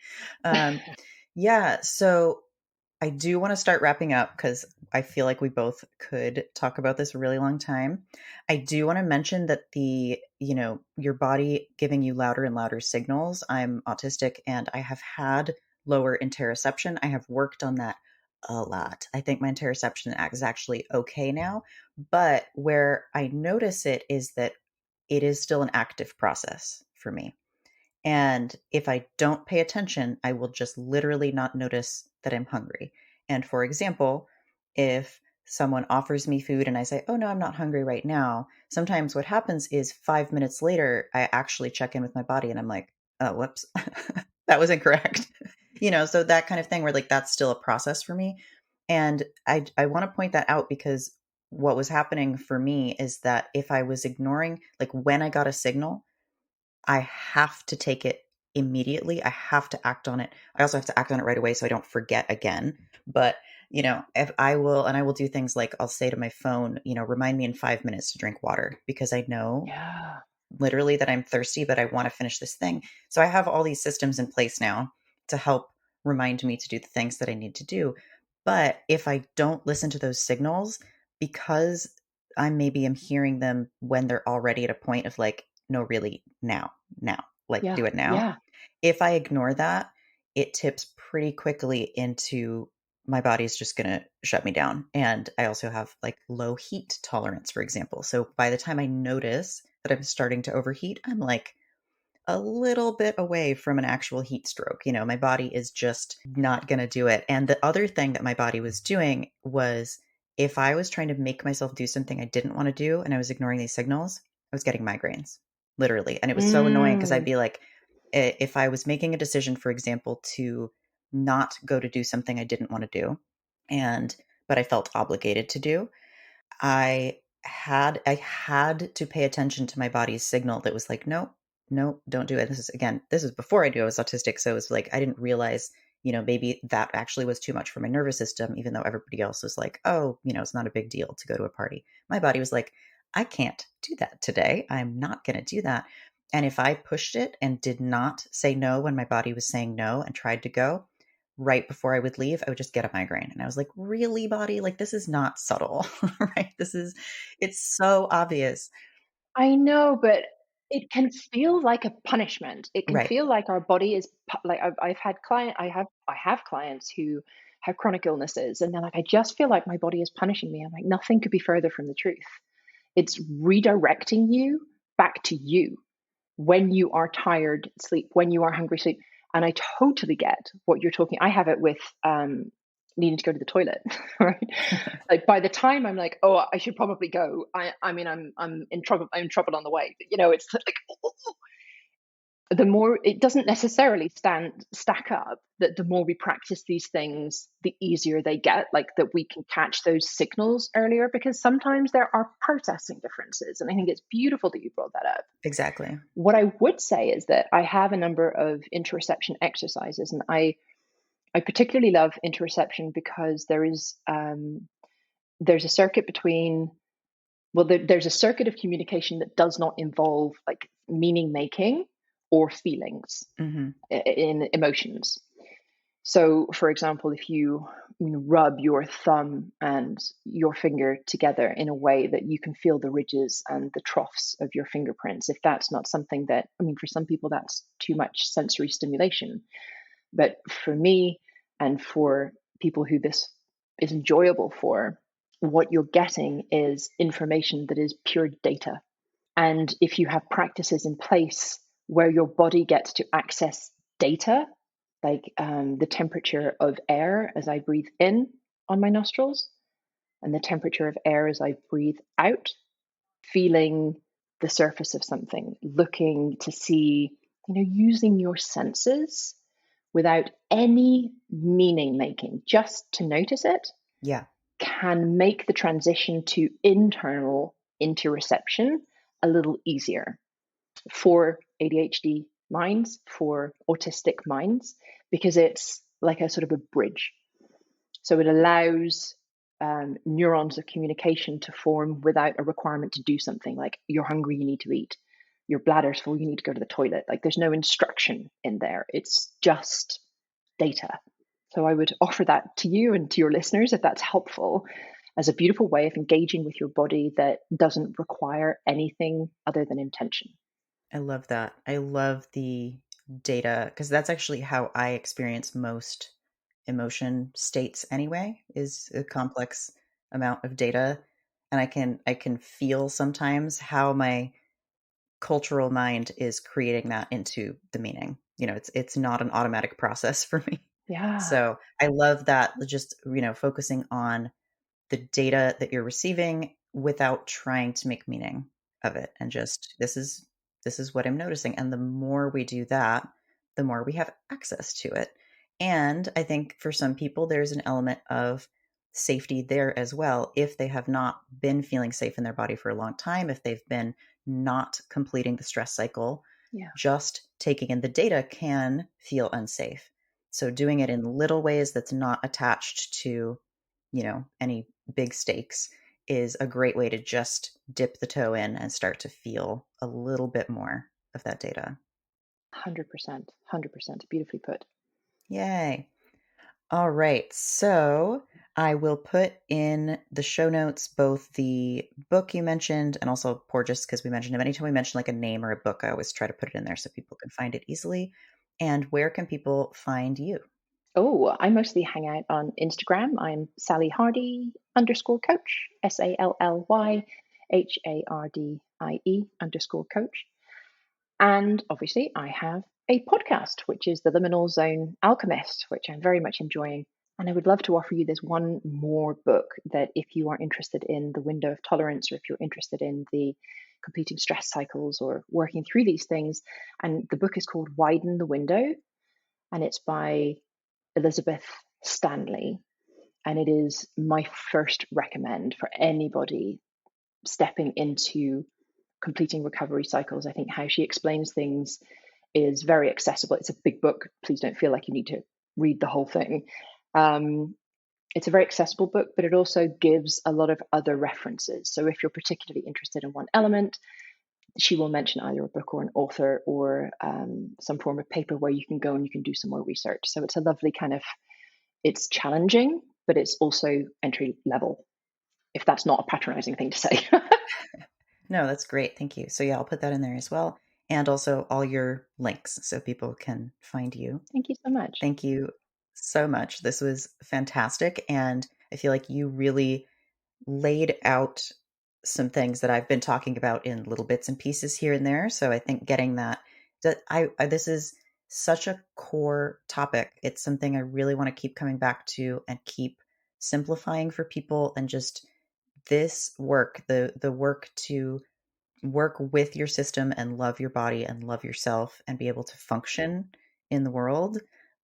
Yeah. So I do want to start wrapping up, because I feel like we both could talk about this a really long time. I do want to mention that your body giving you louder and louder signals. I'm autistic, and I have had lower interoception. I have worked on that a lot. I think my interoception is actually okay now, but where I notice it is that it is still an active process for me. And if I don't pay attention, I will just literally not notice that I'm hungry. And for example, if someone offers me food and I say, oh, no, I'm not hungry right now, sometimes what happens is 5 minutes later, I actually check in with my body and I'm like, oh, whoops, that was incorrect. So that kind of thing where like that's still a process for me. And I want to point that out, because what was happening for me is that if I was ignoring, like when I got a signal, I have to take it immediately. I have to act on it. I also have to act on it right away so I don't forget again. But, if I will do things like I'll say to my phone, remind me in 5 minutes to drink water, because I know Yeah. literally that I'm thirsty, but I want to finish this thing. So I have all these systems in place now to help remind me to do the things that I need to do. But if I don't listen to those signals, because I maybe am hearing them when they're already at a point of like, no, really, now, like Yeah. do it now. Yeah. If I ignore that, it tips pretty quickly into my body's just going to shut me down. And I also have like low heat tolerance, for example. So by the time I notice that I'm starting to overheat, I'm like a little bit away from an actual heat stroke. My body is just not going to do it. And the other thing that my body was doing was, if I was trying to make myself do something I didn't want to do and I was ignoring these signals, I was getting migraines, literally. And it was so annoying, because I'd Mm. be like, if I was making a decision, for example, to not go to do something I didn't want to do, but I felt obligated to do, I had to pay attention to my body's signal that was like, no, no, don't do it. This is before I knew I was autistic. So it was like, I didn't realize, maybe that actually was too much for my nervous system, even though everybody else was like, oh, it's not a big deal to go to a party. My body was like, I can't do that today. I'm not going to do that. And if I pushed it and did not say no when my body was saying no and tried to go, right before I would leave, I would just get a migraine. And I was like, really, body? Like, this is not subtle, right? It's so obvious. I know, but it can feel like a punishment. It can Right. feel like our body is like I've had I have clients who have chronic illnesses, and they're like, I just feel like my body is punishing me. I'm like, nothing could be further from the truth. It's redirecting you back to you when you are tired, sleep, when you are hungry, sleep. And I totally get what you're talking. I have it with needing to go to the toilet, right? Like by the time I'm like, oh, I should probably go. I mean, I'm in trouble. I'm in trouble on the way. But, it's like the more it doesn't necessarily stack up. That the more we practice these things, the easier they get. Like that we can catch those signals earlier because sometimes there are processing differences. And I think it's beautiful that you brought that up. Exactly. What I would say is that I have a number of interoception exercises, and I particularly love interoception because there's a circuit between there's a circuit of communication that does not involve like meaning making or feelings Hmm. in emotions. So, for example, if you rub your thumb and your finger together in a way that you can feel the ridges and the troughs of your fingerprints, if that's not something that, I mean, for some people, that's too much sensory stimulation. But for me and for people who this is enjoyable for, what you're getting is information that is pure data. And if you have practices in place where your body gets to access data, like the temperature of air as I breathe in on my nostrils and the temperature of air as I breathe out, feeling the surface of something, looking to see, using your senses without any meaning making, just to notice it, Yeah. can make the transition to internal interoception a little easier for ADHD minds, for autistic minds, because it's like a sort of a bridge. So it allows neurons of communication to form without a requirement to do something like you're hungry, you need to eat. Your bladder's full, you need to go to the toilet. Like there's no instruction in there. It's just data. So I would offer that to you and to your listeners if that's helpful as a beautiful way of engaging with your body that doesn't require anything other than intention. I love that. I love the data because that's actually how I experience most emotion states anyway, is a complex amount of data. And I can feel sometimes how my cultural mind is creating that into the meaning. It's not an automatic process for me. Yeah, So I love that just, focusing on the data that you're receiving without trying to make meaning of it and just this is what I'm noticing, and the more we do that, the more we have access to it. And I think for some people there's an element of safety there as well if they have not been feeling safe in their body for a long time, if they've been not completing the stress cycle. yeah, Just taking in the data can feel unsafe, so doing it in little ways that's not attached to any big stakes is a great way to just dip the toe in and start to feel a little bit more of that data. 100%, 100%. Beautifully put. Yay. All right. So I will put in the show notes both the book you mentioned and also Porges, because we mentioned him. Anytime we mention like a name or a book, I always try to put it in there so people can find it easily. And where can people find you? Oh, I mostly hang out on Instagram. I'm Sally Hardie underscore coach, SALLYHARDIE underscore coach. And obviously, I have a podcast, which is the Liminal Zone Alchemist, which I'm very much enjoying. And I would love to offer you this one more book that if you are interested in the window of tolerance, or if you're interested in the completing stress cycles or working through these things. And the book is called Widen the Window, and it's by Elizabeth Stanley. And it is my first recommend for anybody stepping into completing recovery cycles. I think how she explains things is very accessible. It's a big book. Please don't feel like you need to read the whole thing. Um, It's a very accessible book, but it also gives a lot of other references. So if you're particularly interested in one element, she will mention either a book or an author or some form of paper where you can go and you can do some more research. So it's a lovely kind of, it's challenging, but it's also entry level, if that's not a patronizing thing to say. No, that's great. Thank you. So yeah, I'll put that in there as well. And also all your links so people can find you. Thank you so much. Thank you so much. This was fantastic. And I feel like you really laid out some things that I've been talking about in little bits and pieces here and there. So I think getting that this is such a core topic. It's something I really want to keep coming back to and keep simplifying for people, and just this work, the work to work with your system and love your body and love yourself and be able to function in the world.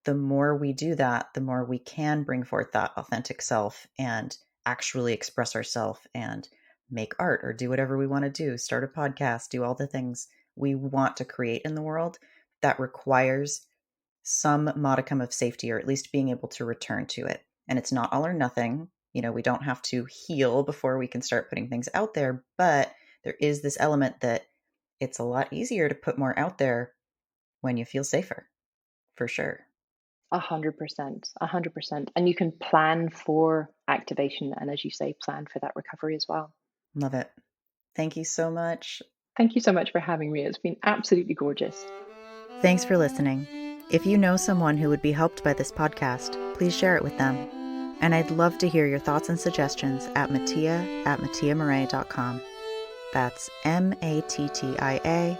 The more we do that, the more we can bring forth that authentic self and actually express ourselves and make art or do whatever we want to do, start a podcast, do all the things we want to create in the world. That requires some modicum of safety, or at least being able to return to it. And it's not all or nothing. We don't have to heal before we can start putting things out there, but there is this element that it's a lot easier to put more out there when you feel safer, for sure. 100%, 100%. And you can plan for activation. And as you say, plan for that recovery as well. Love it. Thank you so much. Thank you so much for having me. It's been absolutely gorgeous. Thanks for listening. If you know someone who would be helped by this podcast, please share it with them. And I'd love to hear your thoughts and suggestions at mattia@mattiamurray.com. That's MATTIA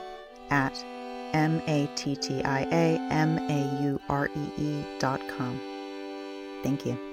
at MATTIAMAUREE.com. Thank you.